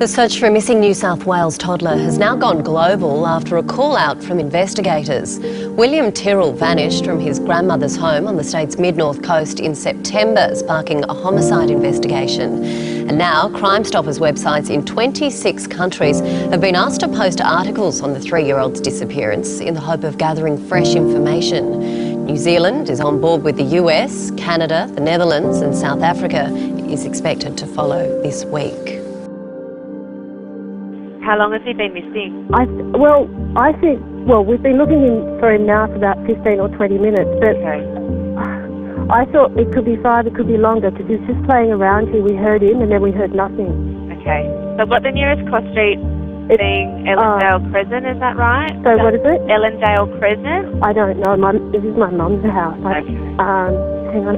The search for a missing New South Wales toddler has now gone global after a call out from investigators. William Tyrrell vanished from his grandmother's home on the state's mid-north coast in September, sparking a homicide investigation. And now Crime Stoppers websites in 26 countries have been asked to post articles on the 3-year-old's disappearance in the hope of gathering fresh information. New Zealand is on board with the US, Canada, the Netherlands and South Africa is expected to follow this week. How long has he been missing? We've been looking for him now for about 15 or 20 minutes, but Okay. I thought it could be 5, it could be longer, because he was just playing around here. We heard him and then we heard nothing. Okay. So I've got the nearest cross street being Ellendale Crescent, is that right? So what is it? Ellendale Crescent? I don't know. This is my mum's house. Okay. Hang on.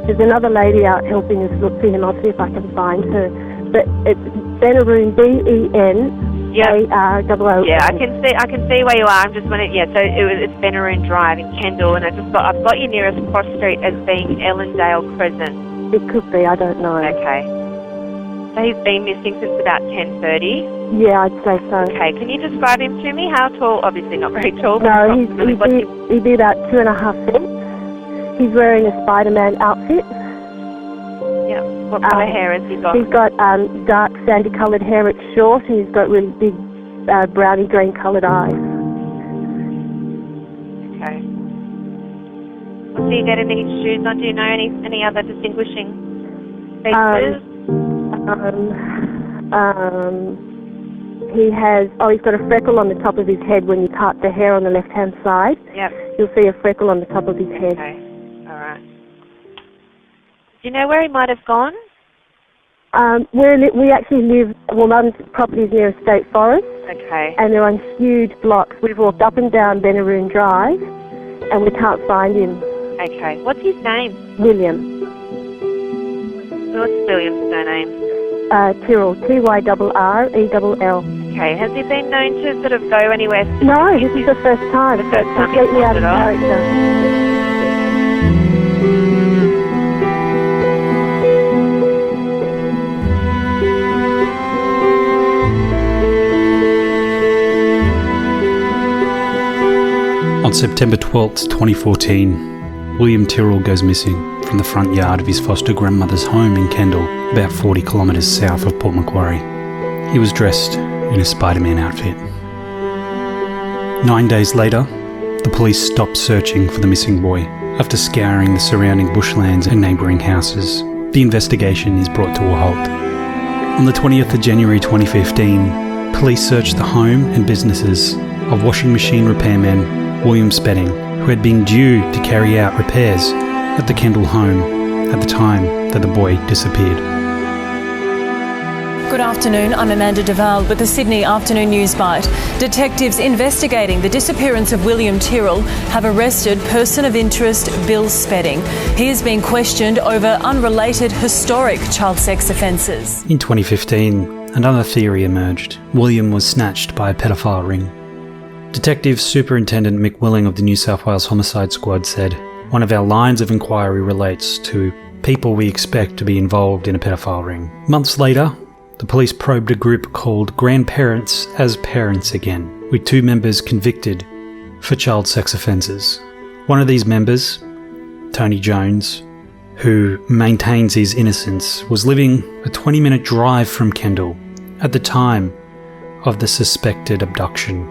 There's another lady out helping us look for him. I'll see if I can find her. But it's Benaroon, BENAROON. Yeah, I can see where you are. I'm just wondering. Yeah, so it's Benaroon Drive in Kendall, and I've got your nearest cross street as being Ellendale Crescent. It could be. I don't know. Okay. So he's been missing since about 10:30. Yeah, I'd say so. Okay. Can you describe him to me? How tall? Obviously not very tall. No, he'd be about 2.5 feet. He's wearing a Spider-Man outfit. Yeah. What colour hair has he got? He's got dark sandy coloured hair. It's short, and he's got really big browny green coloured eyes. Okay. Does he get any shoes on? Do you know any other distinguishing features? He's got a freckle on the top of his head when you part the hair on the left-hand side. Yep. You'll see a freckle on the top of his head. Okay. All right. Do you know where he might have gone? We actually live, Mum's property is near a state forest. Okay. And they're on huge blocks. We've walked up and down Benaroon Drive, and we can't find him. Okay. What's his name? William. What's William's surname? Tyrrell, Tyrrell. Okay. Has he been known to sort of go anywhere? No, this is the first time. The first time completely out of it off. character. On September 12th, 2014, William Tyrrell goes missing from the front yard of his foster grandmother's home in Kendall, about 40 kilometres south of Port Macquarie. He was dressed in a Spider-Man outfit. 9 days later, the police stopped searching for the missing boy after scouring the surrounding bushlands and neighbouring houses. The investigation is brought to a halt. On the 20th of January 2015, police searched the home and businesses of washing machine repairman William Spedding, who had been due to carry out repairs at the Kendall home at the time that the boy disappeared. Good afternoon, I'm Amanda Duval with the Sydney Afternoon News Bite. Detectives investigating the disappearance of William Tyrrell have arrested person of interest Bill Spedding. He is being questioned over unrelated historic child sex offences. In 2015, another theory emerged. William was snatched by a pedophile ring. Detective Superintendent Mick Willing of the New South Wales Homicide Squad said, "One of our lines of inquiry relates to people we expect to be involved in a pedophile ring." Months later, the police probed a group called Grandparents as Parents Again, with 2 members convicted for child sex offences. One of these members, Tony Jones, who maintains his innocence, was living a 20-minute drive from Kendall at the time of the suspected abduction.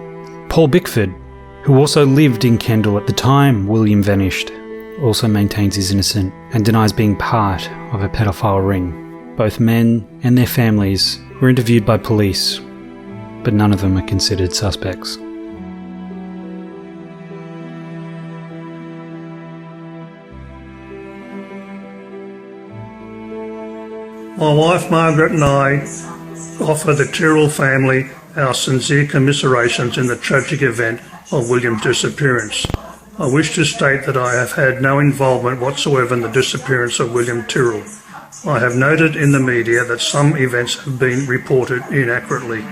Paul Bickford, who also lived in Kendall at the time William vanished, also maintains he's innocent and denies being part of a pedophile ring. Both men and their families were interviewed by police, but none of them are considered suspects. My wife Margaret and I offer the Tyrrell family our sincere commiserations in the tragic event of William's disappearance. I wish to state that I have had no involvement whatsoever in the disappearance of William Tyrrell. I have noted in the media that some events have been reported inaccurately.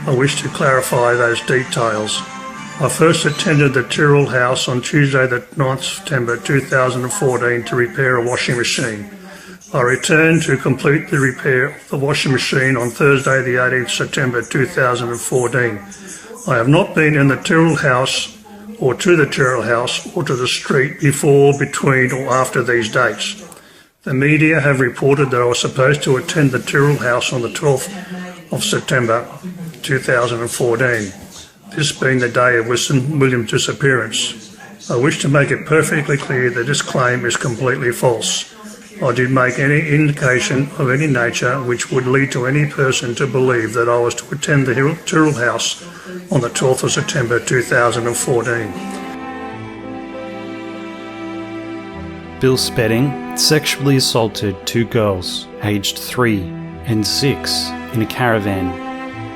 I wish to clarify those details. I first attended the Tyrrell house on Tuesday the 9th September 2014 to repair a washing machine. I returned to complete the repair of the washing machine on Thursday the 18th September 2014. I have not been in the Tyrrell house or to the Tyrrell house or to the street before, between or after these dates. The media have reported that I was supposed to attend the Tyrrell house on the 12th of September 2014, this being the day of William's disappearance. I wish to make it perfectly clear that this claim is completely false. I did make any indication of any nature which would lead to any person to believe that I was to attend the Tyrrell house on the 12th of September 2014. Bill Spedding sexually assaulted two girls, aged 3 and 6, in a caravan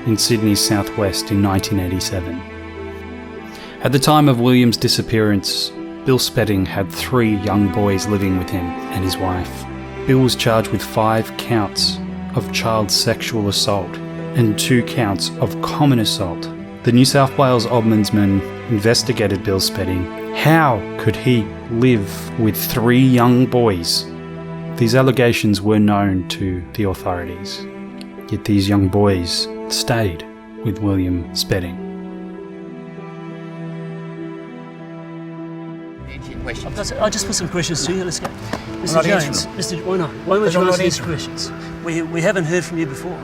in Sydney's southwest in 1987. At the time of William's disappearance, Bill Spedding had 3 young boys living with him and his wife. Bill was charged with 5 counts of child sexual assault and 2 counts of common assault. The New South Wales Ombudsman investigated Bill Spedding. How could he live with 3 young boys? These allegations were known to the authorities, yet these young boys stayed with William Spedding. I'll just put some questions to you. Let's go. Mr. Jones, why not? Why would you answer these questions? We haven't heard from you before.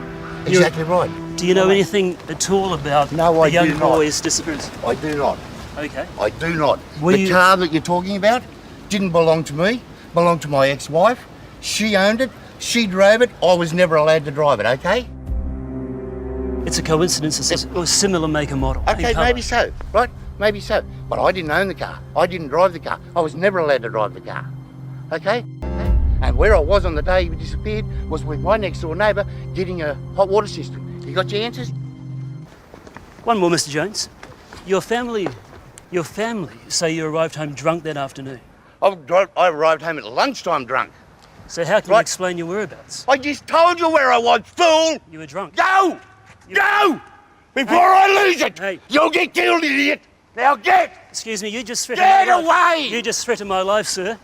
Exactly right. Do you know anything at all about the young boy's disappearance? I do not. Okay. I do not. The car that you're talking about didn't belong to me, belonged to my ex-wife. She owned it, she drove it, I was never allowed to drive it, okay? It's a coincidence, it's a similar make and model. Okay, maybe so, right? Maybe so. But I didn't own the car. I didn't drive the car. I was never allowed to drive the car. Okay? And where I was on the day he disappeared was with my next door neighbour getting a hot water system. You got your answers? One more, Mr. Jones. Your family say you arrived home drunk that afternoon. I arrived home at lunchtime drunk. So how can you explain your whereabouts? I just told you where I was, fool! You were drunk. Go! Go! Before I lose it! Hey. You'll get killed, idiot! Now get! Excuse me, you just threatened my life. Get away! You just threatened my life, sir.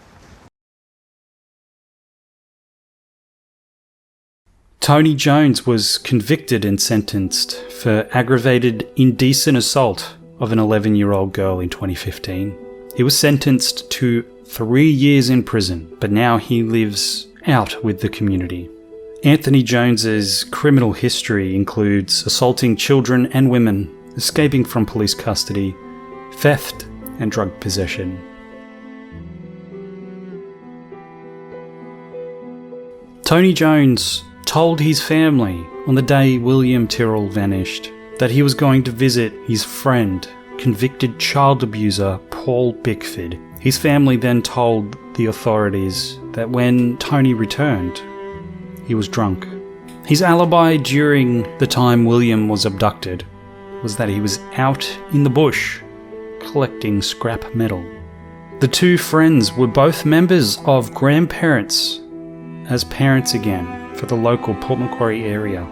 Tony Jones was convicted and sentenced for aggravated indecent assault of an 11-year-old girl in 2015. He was sentenced to 3 years in prison, but now he lives out with the community. Anthony Jones's criminal history includes assaulting children and women, escaping from police custody, theft and drug possession. Tony Jones told his family on the day William Tyrrell vanished that he was going to visit his friend, convicted child abuser Paul Bickford. His family then told the authorities that when Tony returned, he was drunk. His alibi during the time William was abducted was that he was out in the bush collecting scrap metal. The two friends were both members of grandparents as parents again for the local Port Macquarie area.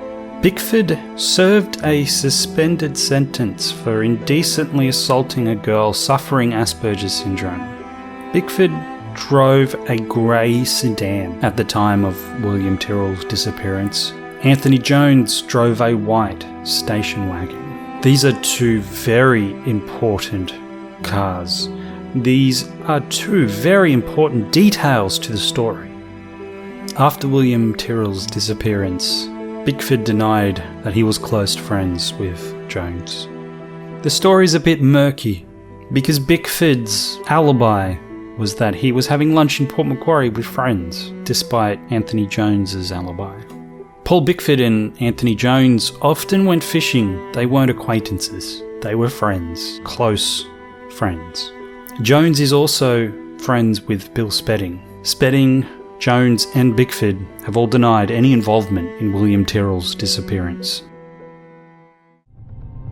Bickford served a suspended sentence for indecently assaulting a girl suffering Asperger's syndrome. Bickford drove a grey sedan at the time of William Tyrrell's disappearance. Anthony Jones drove a white station wagon. These are two very important cars. These are two very important details to the story. After William Tyrrell's disappearance, Bickford denied that he was close friends with Jones. The story's a bit murky because Bickford's alibi was that he was having lunch in Port Macquarie with friends, despite Anthony Jones's alibi. Paul Bickford and Anthony Jones often went fishing. They weren't acquaintances. They were friends, close friends. Jones is also friends with Bill Spedding. Spedding, Jones and Bickford have all denied any involvement in William Tyrrell's disappearance.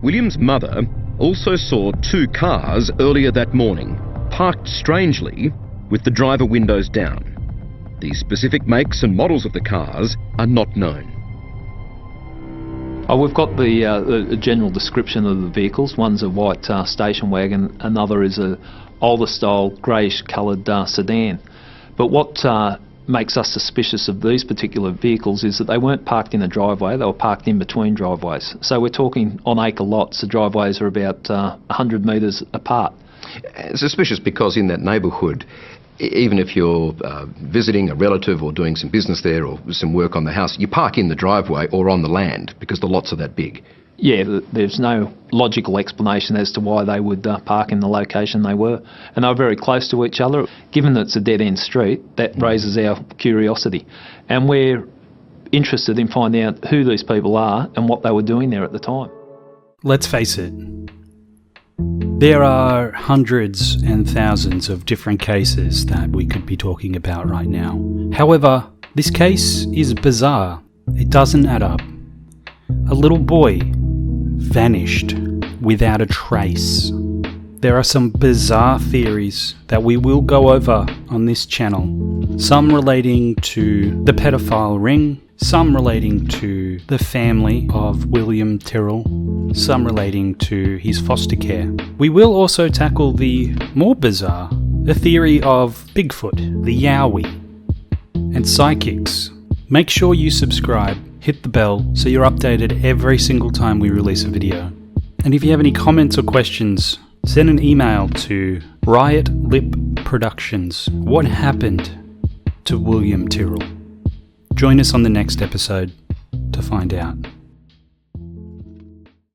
William's mother also saw 2 cars earlier that morning, parked strangely with the driver windows down. The specific makes and models of the cars are not known. We've got the general description of the vehicles. One's a white station wagon, another is a older style greyish coloured sedan. But what makes us suspicious of these particular vehicles is that they weren't parked in a driveway, they were parked in between driveways. So we're talking on acre lots, the driveways are about 100 metres apart. Suspicious because in that neighbourhood, even if you're visiting a relative or doing some business there or some work on the house, you park in the driveway or on the land because the lots are that big. Yeah, there's no logical explanation as to why they would park in the location they were. And they were very close to each other. Given that it's a dead-end street, that raises our curiosity. And we're interested in finding out who these people are and what they were doing there at the time. Let's face it, there are hundreds and thousands of different cases that we could be talking about right now. However, this case is bizarre. It doesn't add up. A little boy vanished without a trace. There are some bizarre theories that we will go over on this channel. Some relating to the pedophile ring, some relating to the family of William Tyrrell, some relating to his foster care. We will also tackle the more bizarre, the theory of Bigfoot, the Yowie, and psychics. Make sure you subscribe, hit the bell so you're updated every single time we release a video. And if you have any comments or questions, send an email to Riot Lip Productions. What happened to William Tyrrell? Join us on the next episode to find out.